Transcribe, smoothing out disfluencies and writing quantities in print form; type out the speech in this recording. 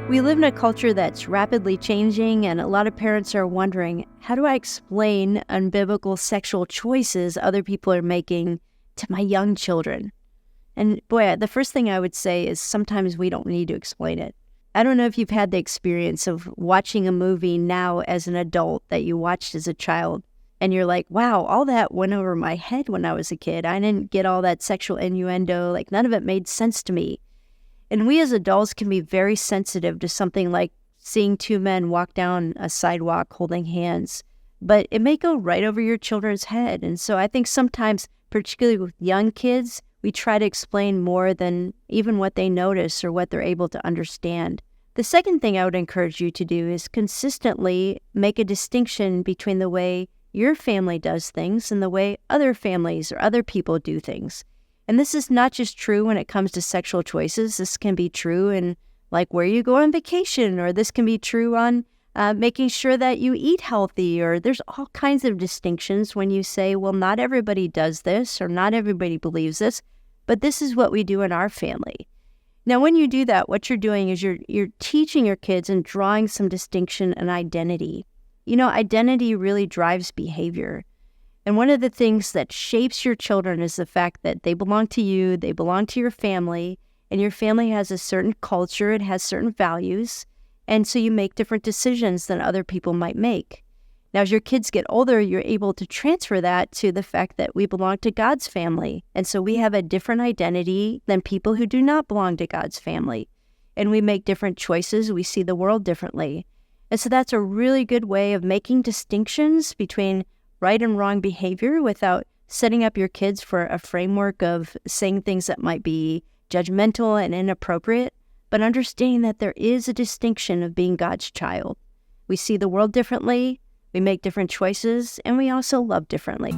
We live in a culture that's rapidly changing, and a lot of parents are wondering, how do I explain unbiblical sexual choices other people are making to my young children? And boy, the first thing I would say is sometimes we don't need to explain it. I don't know if you've had the experience of watching a movie now as an adult that you watched as a child, and you're like, wow, all that went over my head when I was a kid. I didn't get all that sexual innuendo. Like, none of it made sense to me. And we as adults can be very sensitive to something like seeing two men walk down a sidewalk holding hands, but it may go right over your children's head. And so I think sometimes, particularly with young kids, we try to explain more than even what they notice or what they're able to understand. The second thing I would encourage you to do is consistently make a distinction between the way your family does things and the way other families or other people do things. And this is not just true when it comes to sexual choices. This can be true in like where you go on vacation, or this can be true on making sure that you eat healthy, or there's all kinds of distinctions when you say, well, not everybody does this or not everybody believes this, but this is what we do in our family. Now, when you do that, what you're doing is you're teaching your kids and drawing some distinction and identity. You know, identity really drives behavior. And one of the things that shapes your children is the fact that they belong to you, they belong to your family, and your family has a certain culture, it has certain values, and so you make different decisions than other people might make. Now, as your kids get older, you're able to transfer that to the fact that we belong to God's family, and so we have a different identity than people who do not belong to God's family, and we make different choices, we see the world differently. And so that's a really good way of making distinctions between right and wrong behavior without setting up your kids for a framework of saying things that might be judgmental and inappropriate, but understanding that there is a distinction of being God's child. We see the world differently, we make different choices, and we also love differently.